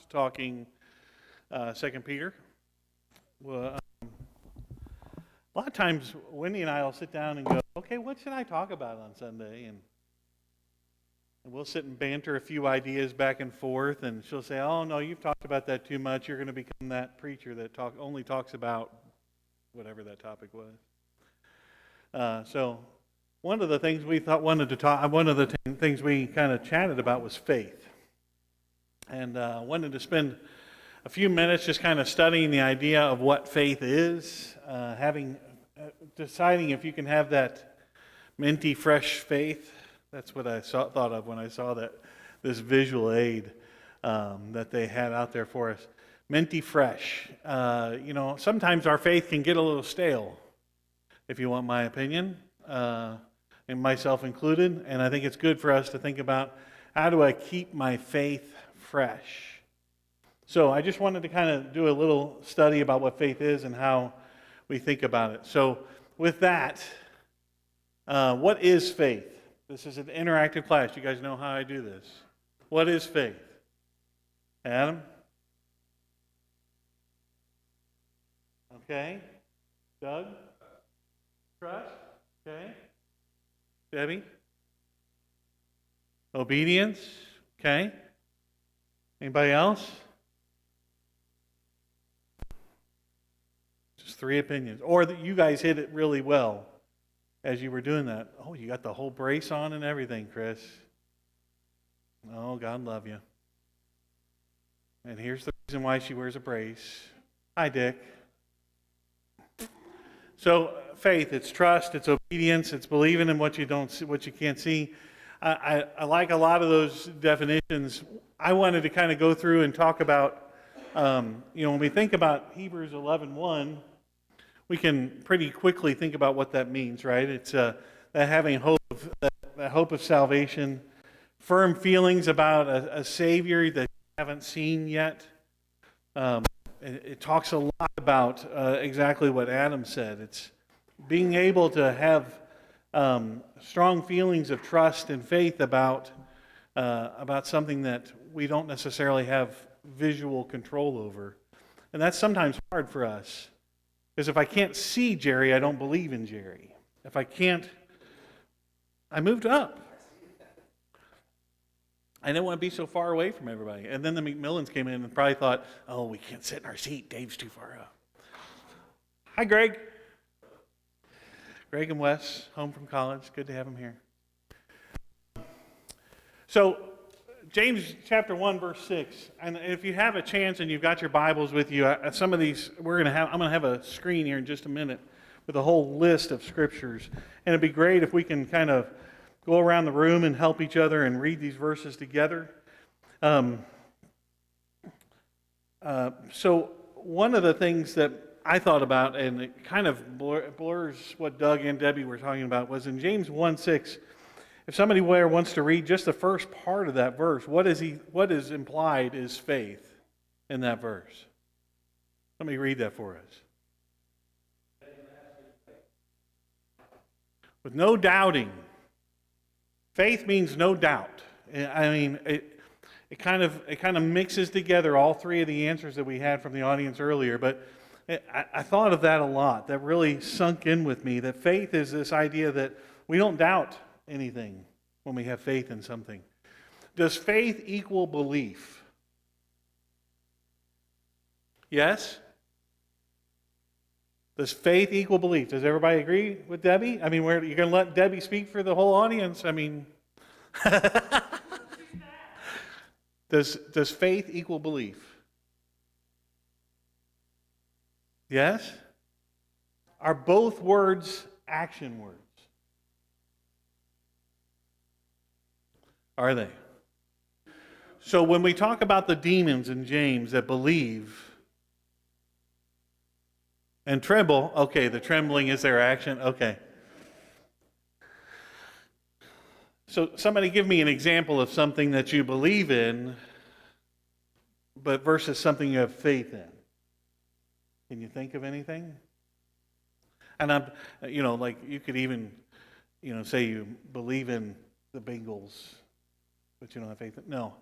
talking 2 Peter. Well, a lot of times, Wendy and I will sit down and go, okay, what should I talk about on Sunday? And we'll sit and banter a few ideas back and forth, and she'll say, oh, no, you've talked about that too much. You're going to become that preacher that only talks about whatever that topic was. So one of the things we things we kind of chatted about was faith. And wanted to spend a few minutes just kind of studying the idea of what faith is, deciding if you can have that minty, fresh faith. That's what I thought of when I saw this visual aid that they had out there for us. Minty fresh. Sometimes our faith can get a little stale, if you want my opinion, and myself included. And I think it's good for us to think about, how do I keep my faith fresh? So I just wanted to kind of do a little study about what faith is and how we think about it. So with that, what is faith? This is an interactive class. You guys know how I do this. What is faith? Adam? Okay. Doug? Trust? Okay. Debbie? Obedience? Okay. Anybody else? Just 3 opinions. Or that you guys hit it really well as you were doing that. Oh, you got the whole brace on and everything, Chris. Oh, God love you. And here's the reason why she wears a brace. Hi, Dick. So, faith, it's trust, it's obedience, it's believing in what you don't see, what you can't see. I like a lot of those definitions. I wanted to kind of go through and talk about, when we think about Hebrews 11:1, we can pretty quickly think about what that means, right? It's that having hope, that hope of salvation, firm feelings about a Savior that you haven't seen yet. It talks a lot about exactly what Adam said. It's being able to have strong feelings of trust and faith about something that we don't necessarily have visual control over. And that's sometimes hard for us. Because if I can't see Jerry, I don't believe in Jerry. If I can't, I moved up. I didn't want to be so far away from everybody. And then the McMillans came in and probably thought, oh, we can't sit in our seat. Dave's too far up. Hi, Greg. Greg and Wes, home from college. Good to have them here. So, James chapter 1, verse 6. And if you have a chance and you've got your Bibles with you, some of these I'm going to have a screen here in just a minute with a whole list of scriptures. And it'd be great if we can kind of go around the room and help each other and read these verses together. So one of the things that I thought about, and it kind of blurs what Doug and Debbie were talking about, was in James 1:6. If somebody wants to read just the first part of that verse, what is implied is faith in that verse. Let me read that for us. With no doubting. Faith means no doubt. I mean, it kind of mixes together all 3 of the answers that we had from the audience earlier, but I thought of that a lot. That really sunk in with me, that faith is this idea that we don't doubt anything when we have faith in something. Does faith equal belief? Yes? Does faith equal belief? Does everybody agree with Debbie? I mean, you're going to let Debbie speak for the whole audience? I mean, does faith equal belief? Yes? Are both words action words? Are they? So when we talk about the demons in James that believe and tremble, okay, the trembling is their action, okay. So somebody give me an example of something that you believe in, but versus something you have faith in. Can you think of anything? And like you could even, say you believe in the Bengals, but you don't have faith in. No.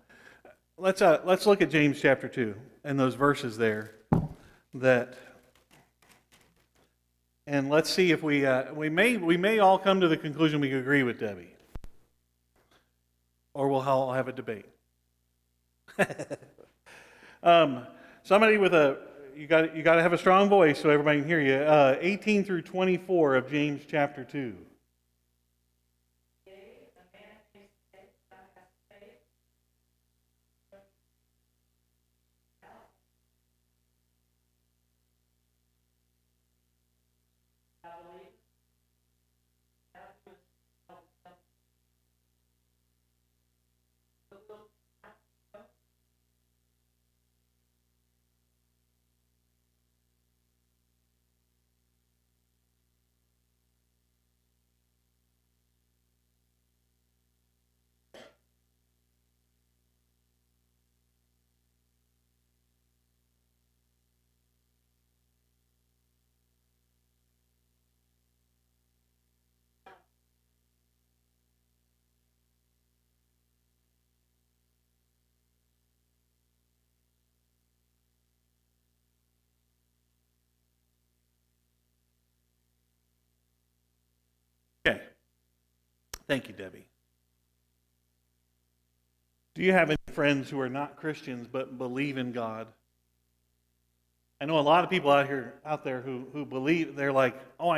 let's look at James chapter 2 and those verses there that, and let's see if we may all come to the conclusion we agree with Debbie, or we'll all have a debate. Somebody with you got to have a strong voice so everybody can hear you. 18 through 24 of James chapter 2. Okay. Thank you, Debbie. Do you have any friends who are not Christians but believe in God? I know a lot of people out there who believe. They're like, oh,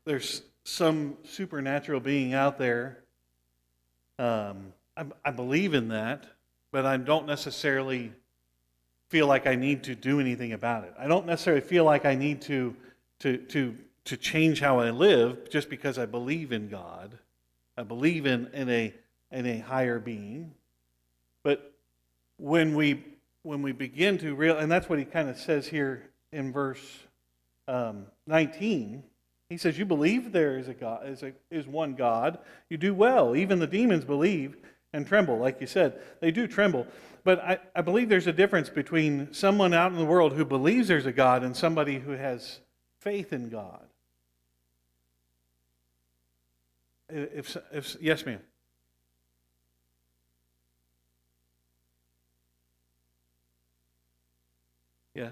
there's some supernatural being out there. I believe in that, but I don't necessarily feel like I need to do anything about it. I don't necessarily feel like I need to change how I live just because I believe in God. I believe in a higher being. But when we begin to realize, and that's what he kind of says here in verse 19. He says, "You believe there is a God, is one God. You do well. Even the demons believe and tremble." Like you said, they do tremble. But I believe there's a difference between someone out in the world who believes there's a God and somebody who has faith in God. If yes, ma'am. Yes.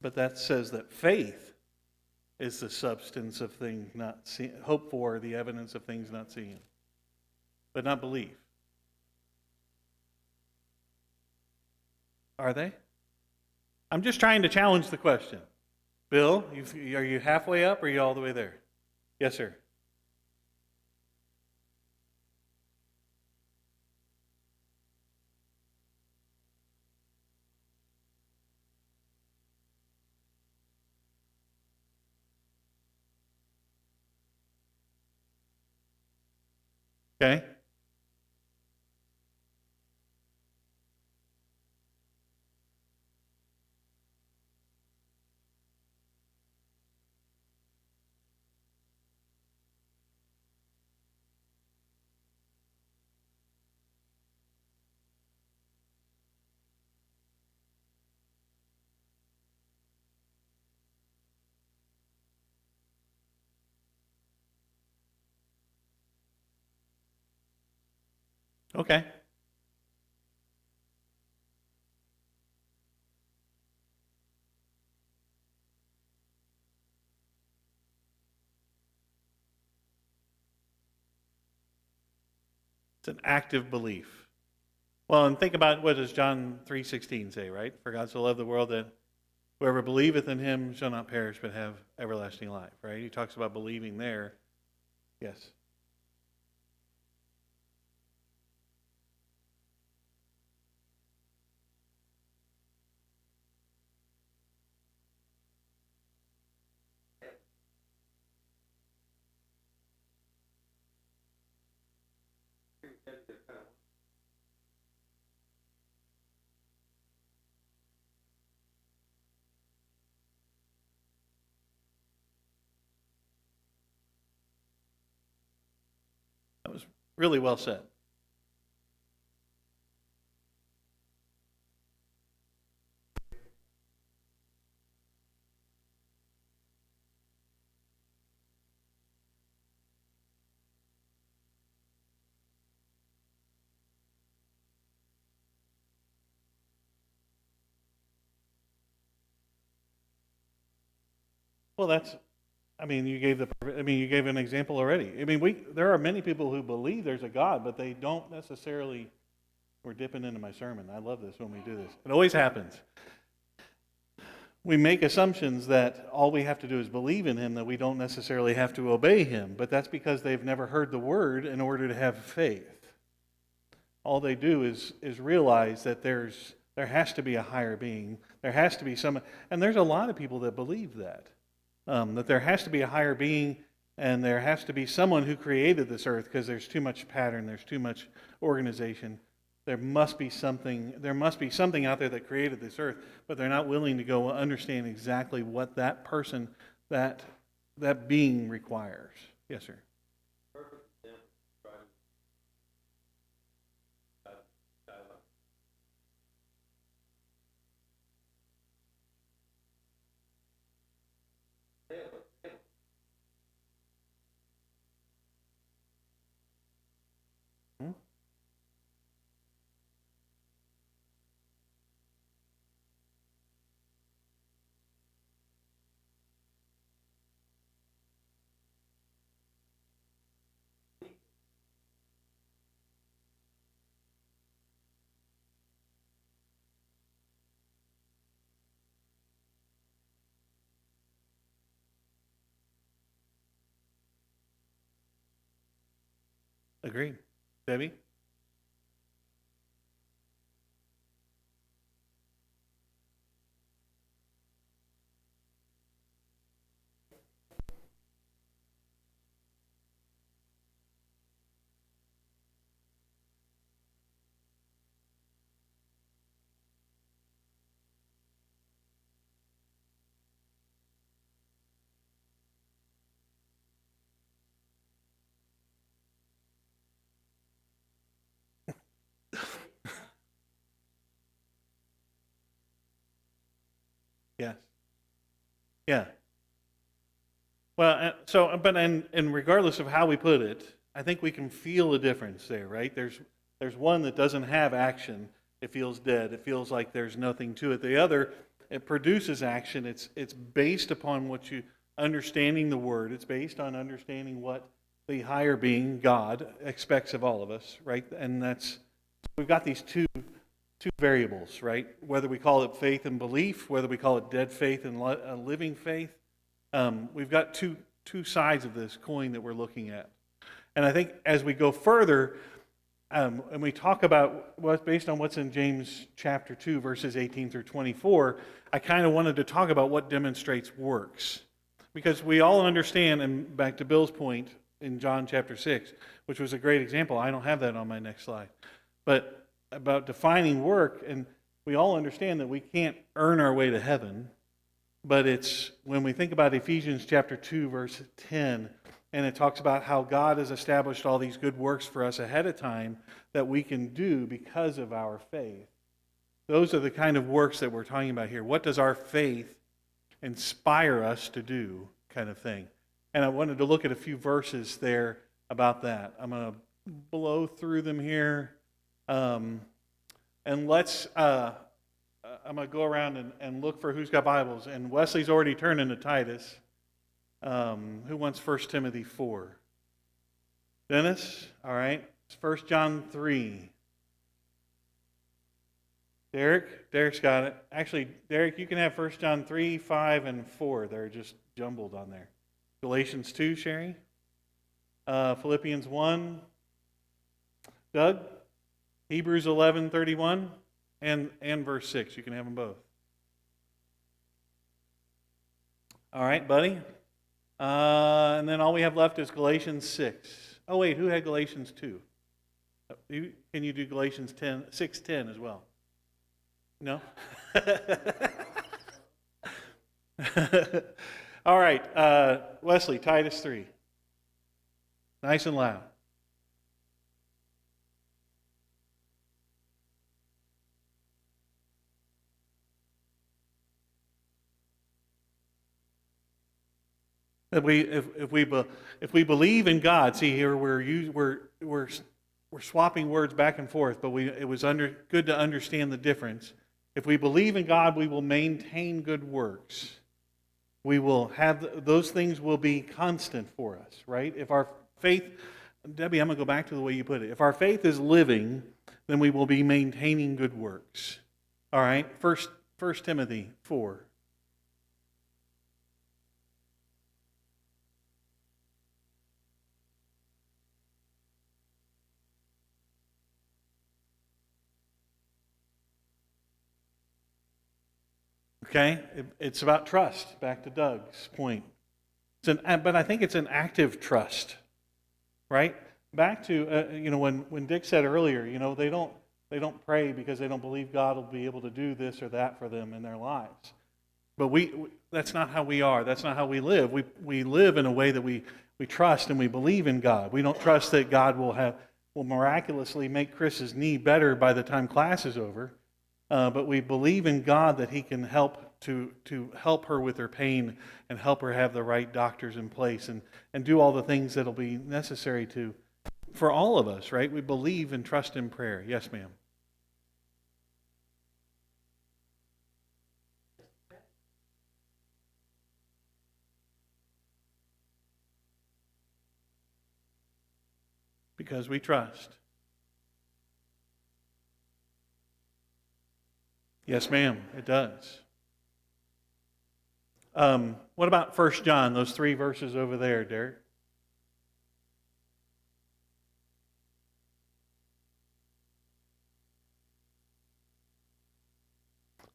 But that says that faith is the substance of things not seen, hope for, the evidence of things not seen, but not belief. Are they? I'm just trying to challenge the question. Bill, are you halfway up or are you all the way there? Yes, sir. Okay. Okay. It's an active belief. Well, and think about what does John 3:16 say, right? For God so loved the world that whoever believeth in him shall not perish but have everlasting life, right? He talks about believing there. Yes. Really well said. Well, you gave an example already. There are many people who believe there's a God, but they don't necessarily. We're dipping into my sermon. I love this when we do this. It always happens. We make assumptions that all we have to do is believe in him, that we don't necessarily have to obey him, but that's because they've never heard the word in order to have faith. All they do is realize that there has to be a higher being. There has to be some, and there's a lot of people that believe that. That there has to be a higher being and there has to be someone who created this earth because there's too much pattern, there's too much organization. There must be something out there that created this earth, but they're not willing to go understand exactly what that person, that being requires. Yes, sir. Hmm? Agreed. Debbie? Yes. Yeah. Well, and regardless of how we put it, I think we can feel a difference there, right? There's one that doesn't have action. It feels dead. It feels like there's nothing to it. The other, it produces action. It's based upon what you understanding the word. It's based on understanding what the higher being, God, expects of all of us, right? And we've got these two variables, right? Whether we call it faith and belief, whether we call it dead faith and living faith. We've got two sides of this coin that we're looking at. And I think as we go further, and we talk about based on what's in James chapter 2, verses 18 through 24, I kind of wanted to talk about what demonstrates works. Because we all understand, and back to Bill's point in John chapter 6, which was a great example. I don't have that on my next slide. But about defining work, and we all understand that we can't earn our way to heaven. But it's when we think about Ephesians chapter 2, verse 10, and it talks about how God has established all these good works for us ahead of time that we can do because of our faith. Those are the kind of works that we're talking about here. What does our faith inspire us to do, kind of thing? And I wanted to look at a few verses there about that. I'm going to blow through them here. And let's... I'm going to go around and look for who's got Bibles. And Wesley's already turned into Titus. Who wants 1 Timothy 4? Dennis? All right. It's 1 John 3. Derek? Derek's got it. Actually, Derek, you can have 1 John 3, 5, and 4. They're just jumbled on there. Galatians 2, Sherry? Philippians 1. Doug? Hebrews 11:31. And verse 6. You can have them both. All right, buddy. And then all we have left is Galatians 6. Oh, wait, who had Galatians 2? Can you do Galatians 6:10 as well? No? All right, Wesley, Titus 3. Nice and loud. That if we believe in God, see here we're swapping words back and forth, but it was good to understand the difference. If we believe in God, we will maintain good works. We will have those things will be constant for us, right? If our faith, Debbie, I'm going to go back to the way you put it. If our faith is living, then we will be maintaining good works. All right, First Timothy 4. Okay, it's about trust. Back to Doug's point. But I think it's an active trust, right? Back to when Dick said earlier, they don't pray because they don't believe God will be able to do this or that for them in their lives. But that's not how we are. That's not how we live. We live in a way that we trust and we believe in God. We don't trust that God will miraculously make Chris's knee better by the time class is over. But we believe in God that He can help to help her with her pain and help her have the right doctors in place and do all the things that'll be necessary for all of us, right? We believe and trust in prayer. Yes, ma'am. Because we trust. Yes, ma'am, it does. What about 1 John, those 3 verses over there, Derek?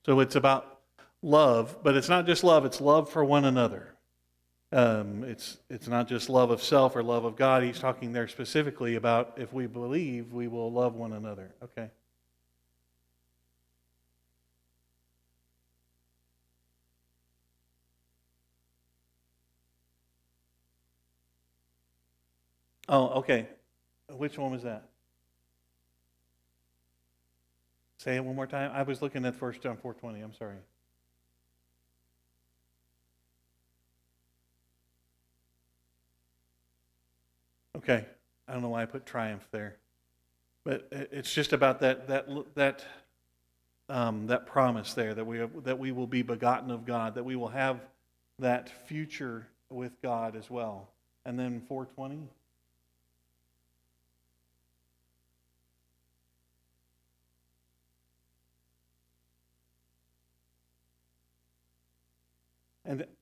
So it's about love, but it's not just love, it's love for one another. It's not just love of self or love of God. He's talking there specifically about if we believe, we will love one another. Okay. Oh, okay. Which one was that? Say it one more time. I was looking at 1 John 4:20. I'm sorry. Okay. I don't know why I put triumph there, but it's just about that promise there that we will be begotten of God, that we will have that future with God as well. And then 4:20.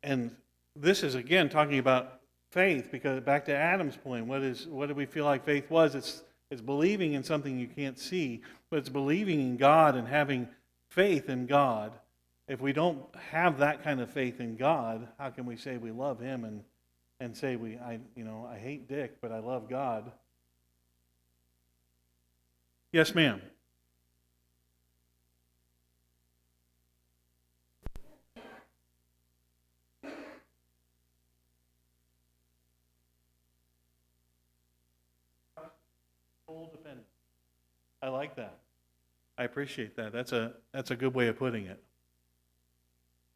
And this is again talking about faith, because back to Adam's point, what do we feel like faith was? It's believing in something you can't see, but it's believing in God and having faith in God. If we don't have that kind of faith in God, how can we say we love Him and say I hate Dick, but I love God? Yes, ma'am. Full dependence. I like that. I appreciate that. That's a good way of putting it.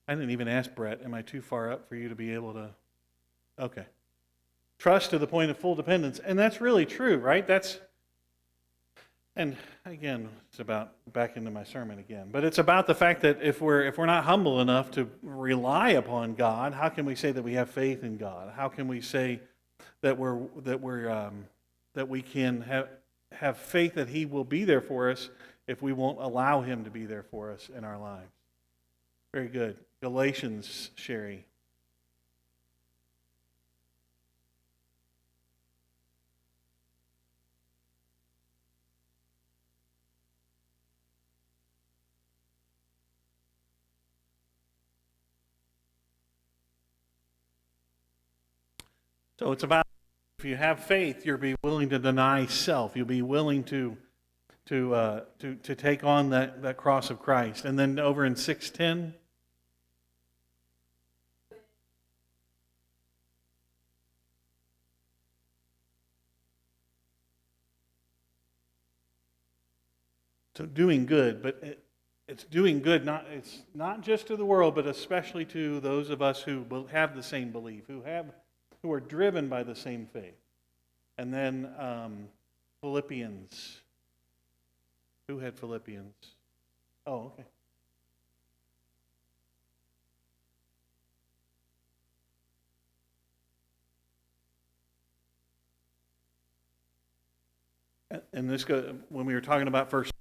I didn't even ask Brett, am I too far up for you to be able to? Okay. Trust to the point of full dependence. And that's really true, right? And again, it's about back into my sermon again. But it's about the fact that if we're not humble enough to rely upon God, how can we say that we have faith in God? How can we say that we can have faith that He will be there for us if we won't allow Him to be there for us in our lives? Very good. Galatians, Sherry. So it's about, if you have faith, you'll be willing to deny self. You'll be willing to take on that cross of Christ. And then over in 6:10. So doing good, but it's doing good. It's not just to the world, but especially to those of us who have the same belief, who have who are driven by the same faith. And then Philippians. Who had Philippians? Oh, okay. And this when we were talking about verse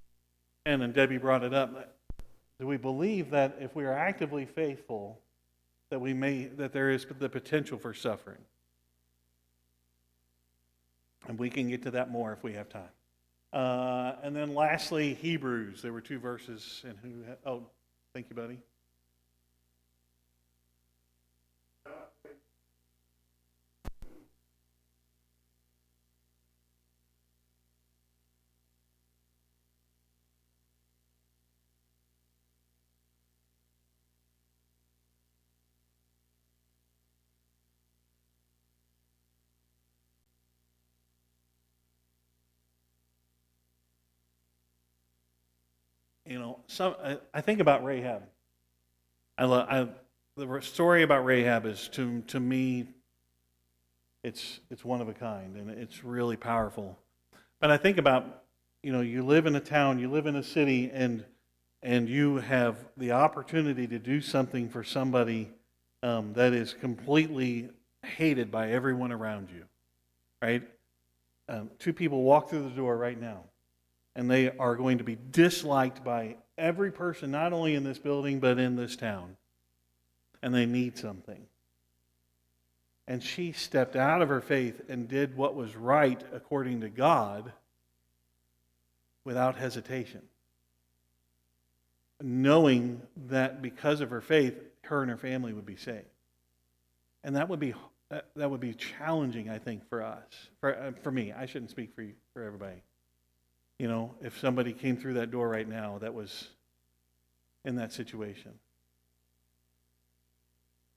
10, and Debbie brought it up, do we believe that if we are actively faithful, that there is the potential for suffering? And we can get to that more if we have time. And then lastly, Hebrews. There were 2 verses. Thank you, buddy. I think about Rahab. The story about Rahab is to me, it's one of a kind, and it's really powerful. But I think about, you live in a town, you live in a city, and you have the opportunity to do something for somebody that is completely hated by everyone around you, right? 2 people walk through the door right now, and they are going to be disliked by every person, not only in this building, but in this town. And they need something. And she stepped out of her faith and did what was right according to God without hesitation, knowing that because of her faith, her and her family would be saved. And that would be challenging, I think, for us. For me, I shouldn't speak for everybody. If somebody came through that door right now that was in that situation.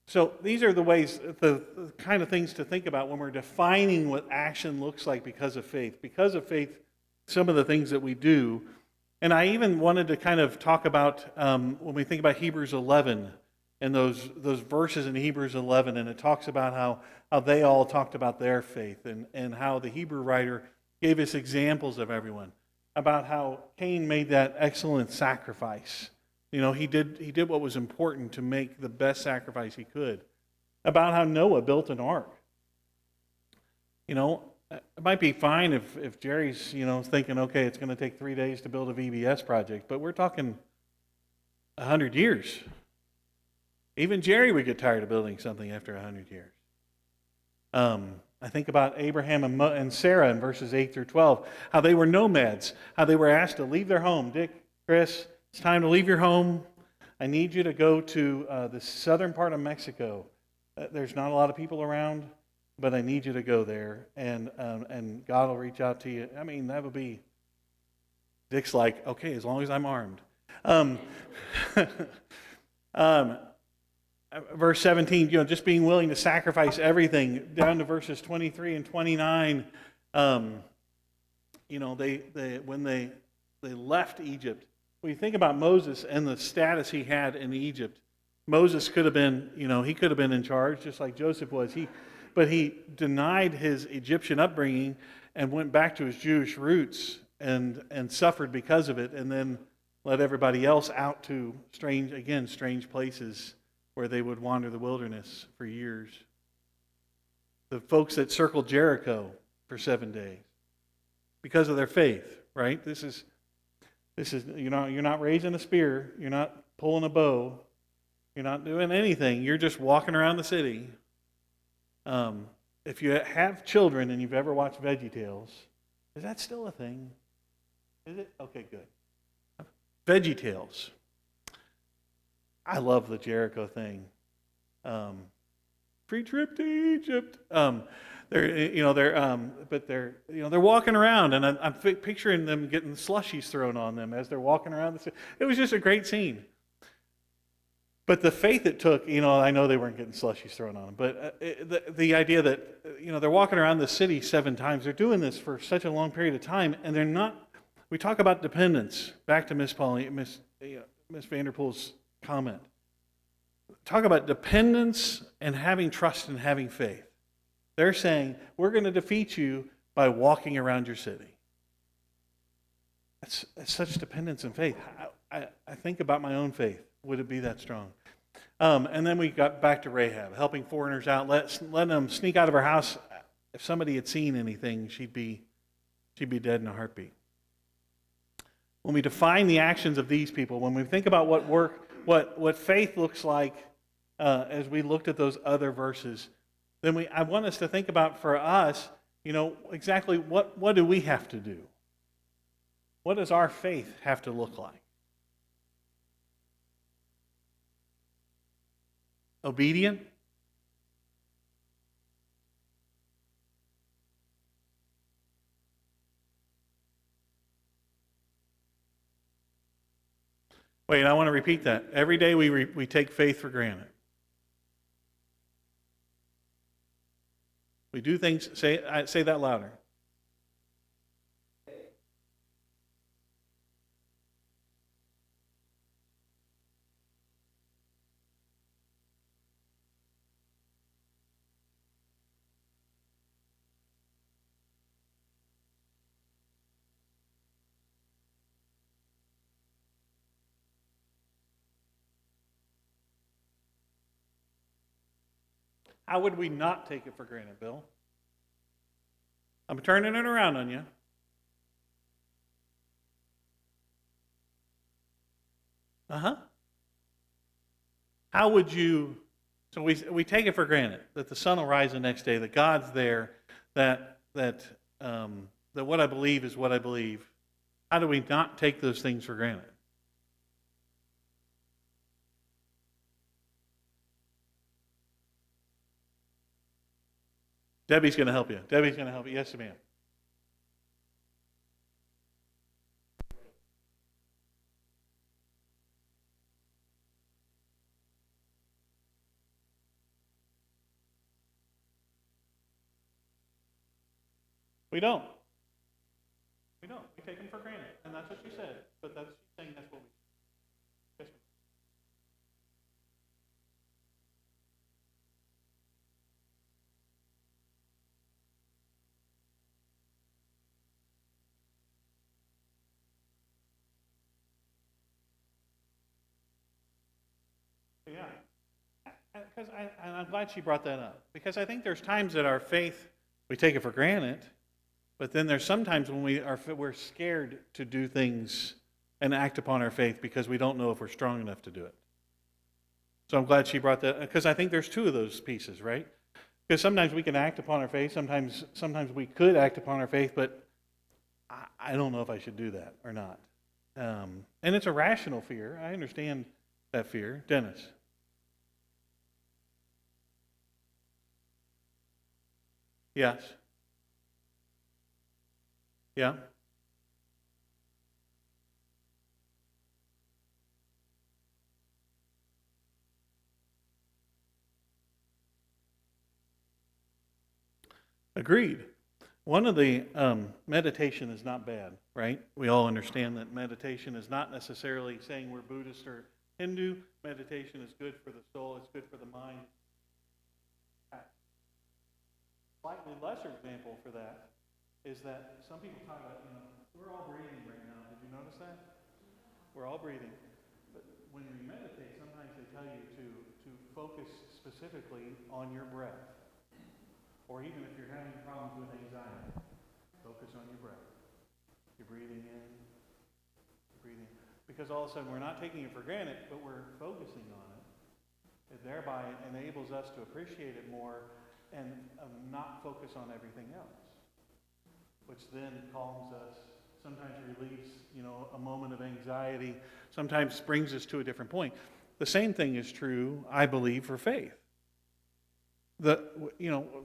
So these are the ways, the kind of things to think about when we're defining what action looks like because of faith. Because of faith, some of the things that we do. And I even wanted to kind of talk about, when we think about Hebrews 11, and those verses in Hebrews 11, and it talks about how they all talked about their faith, and how the Hebrew writer gave us examples of everyone. About how Cain made that excellent sacrifice. He did what was important to make the best sacrifice he could. About how Noah built an ark. It might be fine if Jerry's, thinking, okay, it's going to take 3 days to build a VBS project, but we're talking 100 years. Even Jerry would get tired of building something after 100 years. I think about Abraham and Sarah in verses 8 through 12, how they were nomads, how they were asked to leave their home. Dick, Chris, it's time to leave your home. I need you to go to the southern part of Mexico. There's not a lot of people around, but I need you to go there, and God will reach out to you. I mean, that would be, Dick's like, okay, as long as I'm armed. Verse 17, just being willing to sacrifice everything, down to verses 23 and 29. When they left Egypt, when you think about Moses and the status he had in Egypt, Moses could have been, he could have been in charge, just like Joseph was. But he denied his Egyptian upbringing and went back to his Jewish roots and suffered because of it, and then led everybody else out to strange places where they would wander the wilderness for years. The folks that circled Jericho for 7 days because of their faith, right? This is you're not raising a spear, you're not pulling a bow, you're not doing anything. You're just walking around the city. If you have children and you've ever watched VeggieTales, is that still a thing? Is it? Okay, good. VeggieTales. I love the Jericho thing. Free trip to Egypt. They're walking around, and I'm picturing them getting slushies thrown on them as they're walking around the city. It was just a great scene. But the faith it took, I know they weren't getting slushies thrown on them, but the idea that, they're walking around the city 7 times. They're doing this for such a long period of time, and they're not. We talk about dependence. Back to Miss Vanderpool's comment. Talk about dependence and having trust and having faith. They're saying, we're going to defeat you by walking around your city. It's such dependence in faith. I think about my own faith. Would it be that strong? And then we got back to Rahab, helping foreigners out, letting them sneak out of her house. If somebody had seen anything, she'd be dead in a heartbeat. When we define the actions of these people, when we think about what faith looks like, as we looked at those other verses, then I want us to think about for us, exactly what do we have to do? What does our faith have to look like? Obedient? Wait, I want to repeat that. Every day we take faith for granted. We do things, say that louder. How would we not take it for granted, Bill? I'm turning it around on you. How would you? So we take it for granted that the sun will rise the next day, that God's there, that what I believe is what I believe. How do we not take those things for granted? Debbie's going to help you. Yes, ma'am. We don't. We take them for granted. And that's what she said. But she's saying that's what we do. Yes, yeah. And I'm glad she brought that up. Because I think there's times that our faith, we take it for granted, but then there's sometimes when we're scared to do things and act upon our faith because we don't know if we're strong enough to do it. So I'm glad she brought that, because I think there's two of those pieces, right? Because sometimes we can act upon our faith, sometimes we could act upon our faith, but I don't know if I should do that or not. And it's a rational fear. I understand that fear. Dennis? Yes. Yeah. Agreed. One of the meditation is not bad, right? We all understand that meditation is not necessarily saying we're Buddhist or Hindu. Meditation is good for the soul. It's good for the mind. Slightly lesser example for that is that some people talk about, we're all breathing right now. Did you notice that? We're all breathing. But when we meditate, sometimes they tell you to focus specifically on your breath. Or even if you're having problems with anxiety, focus on your breath. You're breathing in, breathing. Because all of a sudden we're not taking it for granted, but we're focusing on it. It thereby enables us to appreciate it more and not focus on everything else, which then calms us, sometimes relieves, a moment of anxiety, sometimes brings us to a different point. The same thing is true, I believe, for faith.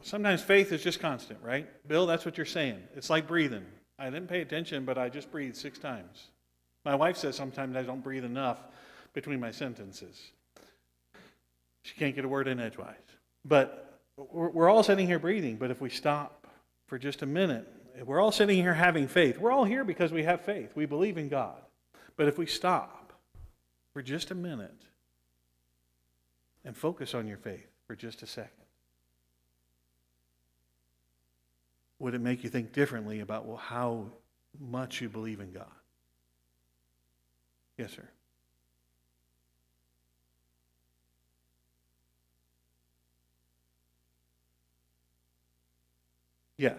Sometimes faith is just constant, right? Bill, that's what you're saying. It's like breathing. I didn't pay attention, but I just breathed 6 times. My wife says sometimes I don't breathe enough between my sentences. She can't get a word in edgewise. But we're all sitting here breathing, but if we stop for just a minute, we're all sitting here having faith. We're all here because we have faith. We believe in God. But if we stop for just a minute and focus on your faith for just a second, would it make you think differently about how much you believe in God? Yes, sir. Yes.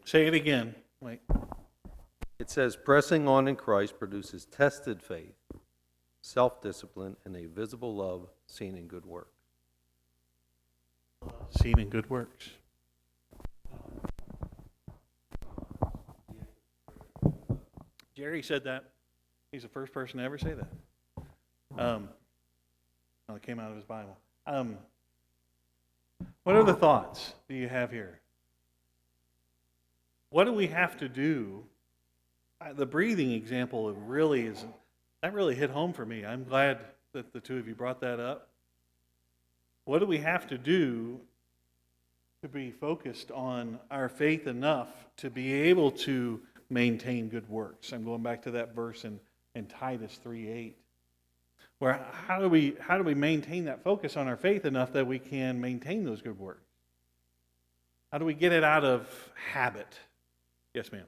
Say it again. Wait. It says, pressing on in Christ produces tested faith, self-discipline, and a visible love seen in good work. Seen in good works. Jerry said that. He's the first person to ever say that. It came out of his Bible. What other thoughts do you have here? What do we have to do? The breathing example really hit home for me. I'm glad that the two of you brought that up. What do we have to do to be focused on our faith enough to be able to maintain good works? I'm going back to that verse in Titus 3:8. Where how do we maintain that focus on our faith enough that we can maintain those good works? How do we get it out of habit? Yes, ma'am.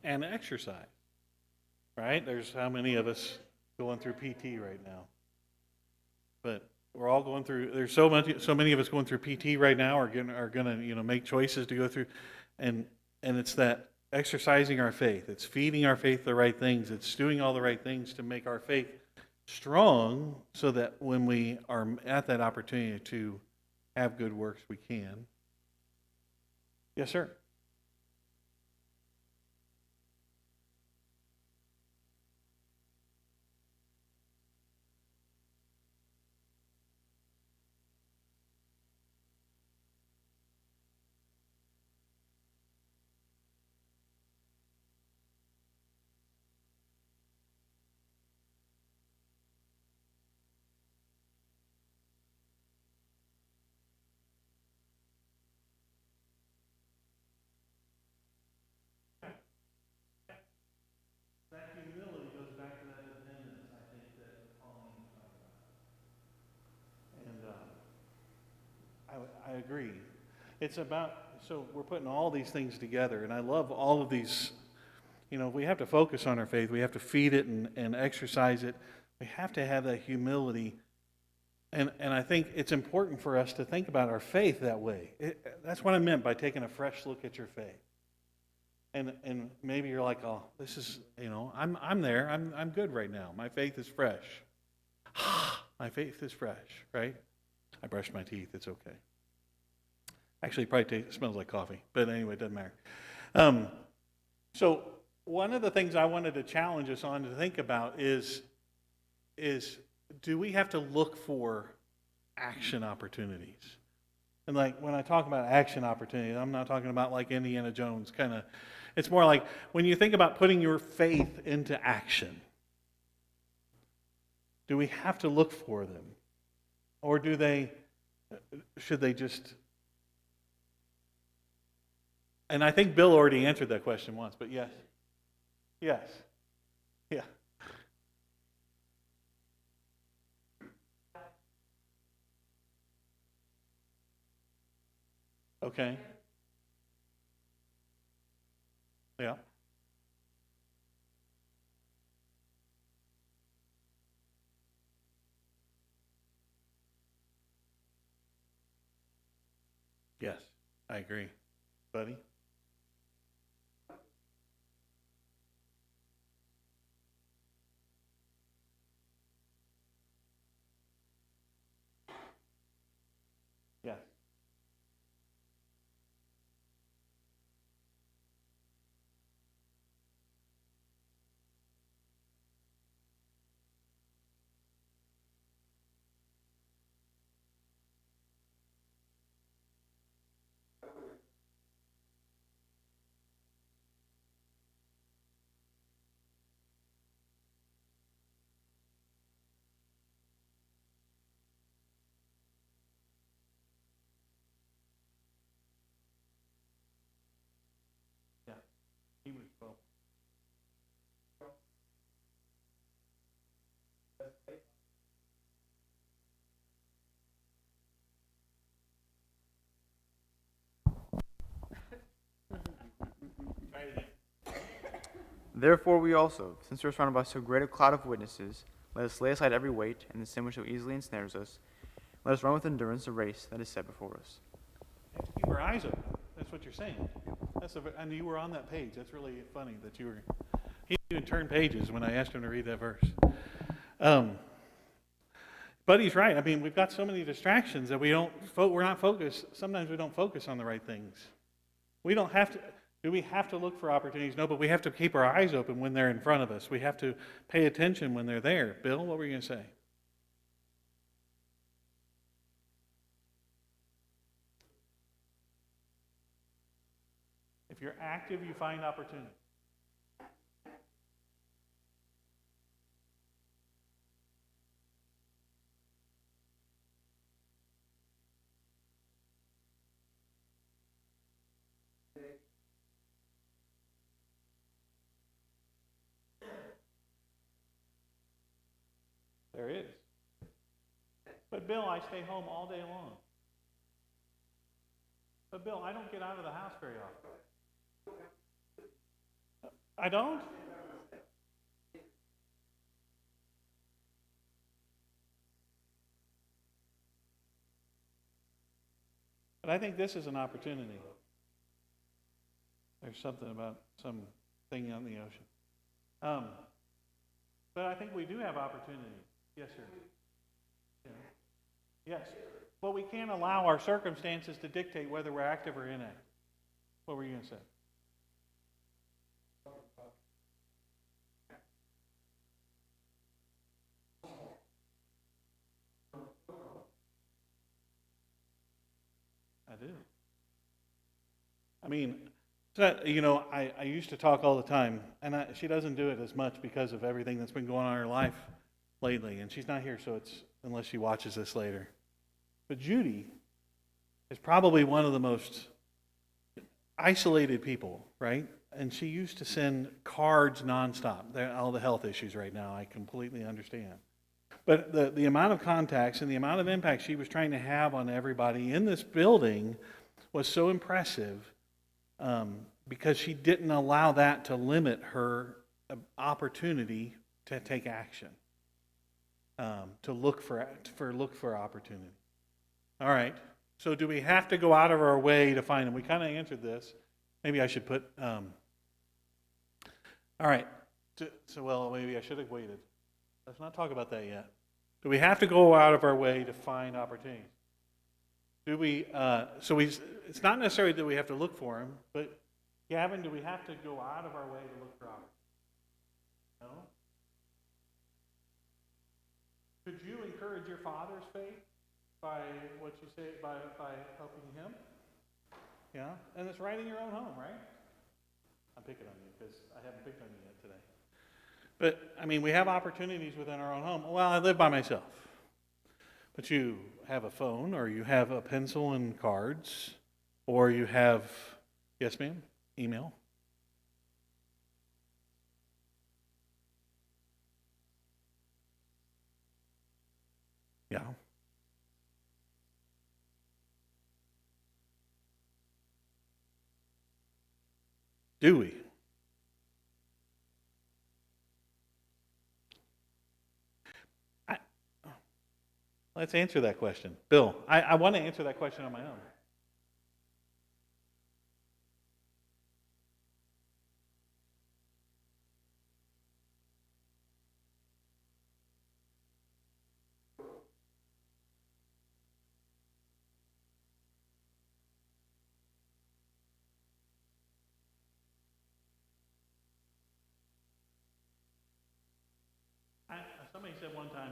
And exercise, right? There's how many of us going through PT right now? But we're all going through. There's so many of us going through PT right now are gonna make choices to go through, and it's that exercising our faith. It's feeding our faith the right things. It's doing all the right things to make our faith strong, so that when we are at that opportunity to have good works, we can. Yes, sir. That humility goes back to that dependence, I think, that Pauline was talking about. And I agree. It's about, so we're putting all these things together, and I love all of these. We have to focus on our faith. We have to feed it and exercise it. We have to have that humility. And I think it's important for us to think about our faith that way. That's what I meant by taking a fresh look at your faith. And maybe you're like, oh, this is, I'm there. I'm good right now. My faith is fresh. My faith is fresh, right? I brushed my teeth. It's okay. Actually, it probably smells like coffee. But anyway, it doesn't matter. So one of the things I wanted to challenge us on to think about is do we have to look for action opportunities? And like when I talk about action opportunities, I'm not talking about like Indiana Jones kind of. It's more like when you think about putting your faith into action, do we have to look for them? Or should they just... And I think Bill already answered that question once, but yes. Yes. Yeah. Okay. Yeah. Yes, I agree. Buddy? Yes. Yeah. Hebrews 12. Try it again. Therefore we also, since we are surrounded by so great a cloud of witnesses, let us lay aside every weight and the sin which so easily ensnares us. Let us run with endurance the race that is set before us. We have to keep our eyes open. That's what you're saying. And you were on that page. That's really funny that you were. He didn't even turn pages when I asked him to read that verse. But he's right. I mean, we've got so many distractions that we're not focused. Sometimes we don't focus on the right things. We don't have to. Do we have to look for opportunities? No, but we have to keep our eyes open when they're in front of us. We have to pay attention when they're there. Bill, what were you going to say? If you're active, you find opportunity. There is. But Bill, I stay home all day long. But Bill, I don't get out of the house very often. I don't? But I think this is an opportunity. There's something about some thing on the ocean. But I think we do have opportunity. Yes, sir. Yeah. Yes. But we can't allow our circumstances to dictate whether we're active or inactive. What were you going to say? I do. I mean, I used to talk all the time, and she doesn't do it as much because of everything that's been going on in her life lately, and she's not here, so it's unless she watches this later. But Judy is probably one of the most isolated people, right? And she used to send cards nonstop. All the health issues right now, I completely understand. But the amount of contacts and the amount of impact she was trying to have on everybody in this building was so impressive, because she didn't allow that to limit her opportunity to take action, to look for opportunity. All right. So do we have to go out of our way to find them? We kind of answered this. Maybe I should put. All right. Well, maybe I should have waited. Let's not talk about that yet. Do we have to go out of our way to find opportunities? Do we? It's not necessarily that we have to look for them, but Gavin, do we have to go out of our way to look for opportunities? No. Could you encourage your father's faith by what you say by helping him? Yeah, and it's right in your own home, right? I'm picking on you because I haven't picked on you yet today. But I mean, we have opportunities within our own home. Well, I live by myself, but you have a phone, or you have a pencil and cards, or you have, yes, ma'am, email. Yeah. Do we? Let's answer that question. Bill, I want to answer that question on my own. I, Somebody said one time,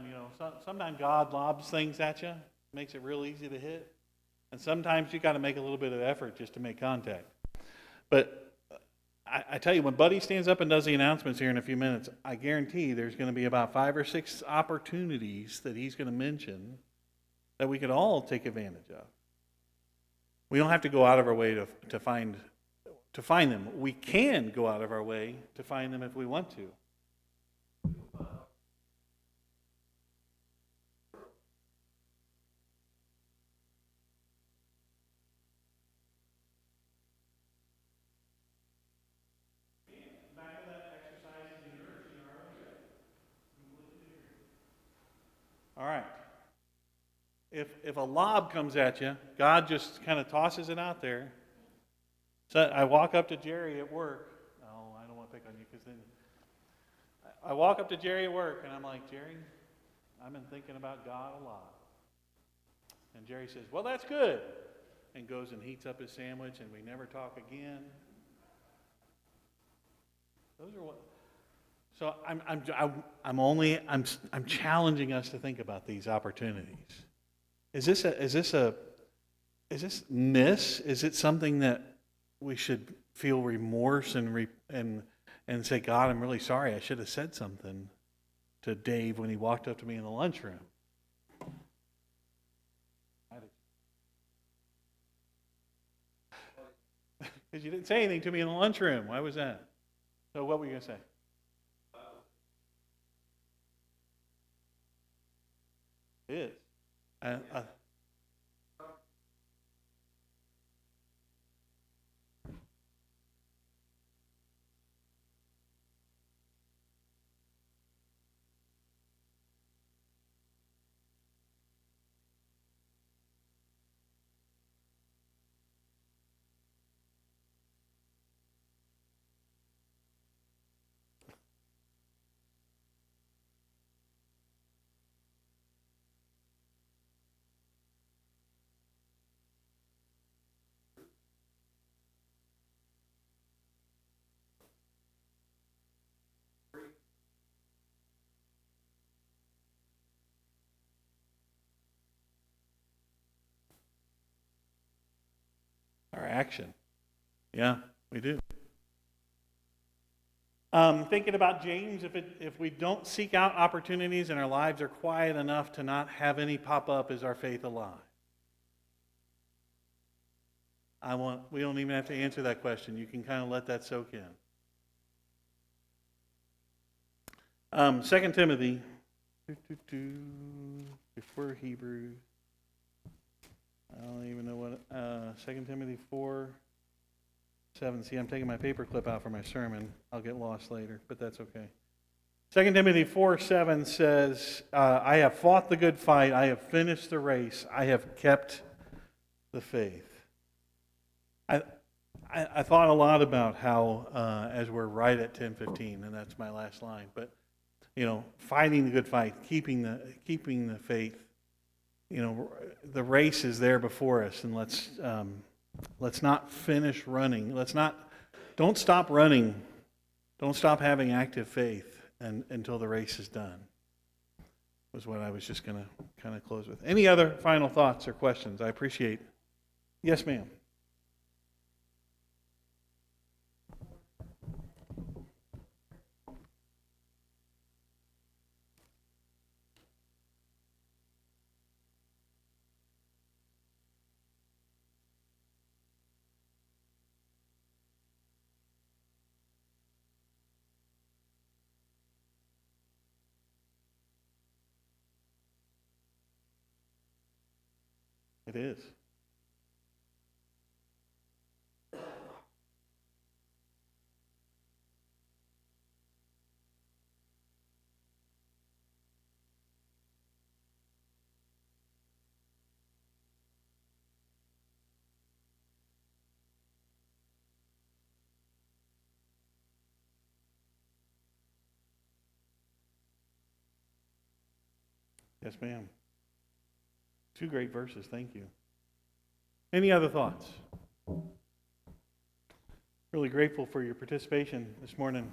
sometimes God lobs things at you, makes it real easy to hit, and sometimes you got to make a little bit of effort just to make contact. But I tell you, when Buddy stands up and does the announcements here in a few minutes, I guarantee there's going to be about 5 or 6 opportunities that he's going to mention that we could all take advantage of. We don't have to go out of our way to find them. We can go out of our way to find them if we want to. All right. If a lob comes at you, God just kind of tosses it out there. So I walk up to Jerry at work. Oh, I don't want to pick on you because then I walk up to Jerry at work and I'm like, Jerry, I've been thinking about God a lot. And Jerry says, well, that's good. And goes and heats up his sandwich and we never talk again. Those are what. So I'm challenging us to think about these opportunities. Is this miss? Is it something that we should feel remorse and say, God, I'm really sorry. I should have said something to Dave when he walked up to me in the lunchroom. Because you didn't say anything to me in the lunchroom. Why was that? So what were you going to say? It is. Our action. Yeah, we do. Thinking about James, if we don't seek out opportunities and our lives are quiet enough to not have any pop up, is our faith alive? We don't even have to answer that question. You can kind of let that soak in. 2 Timothy, before Hebrews. I don't even know what, 2 Timothy 4:7. See, I'm taking my paper clip out for my sermon. I'll get lost later, but that's okay. 2 Timothy 4:7 says, I have fought the good fight, I have finished the race, I have kept the faith. I thought a lot about how, as we're right at 10:15, and that's my last line, but, fighting the good fight, keeping the faith, the race is there before us, and let's not finish running. Don't stop running. Don't stop having active faith until the race is done. Was what I was just going to kind of close with. Any other final thoughts or questions? I appreciate. Yes, ma'am. It is. Yes, ma'am. 2 great verses. Thank you. Any other thoughts? Really grateful for your participation this morning.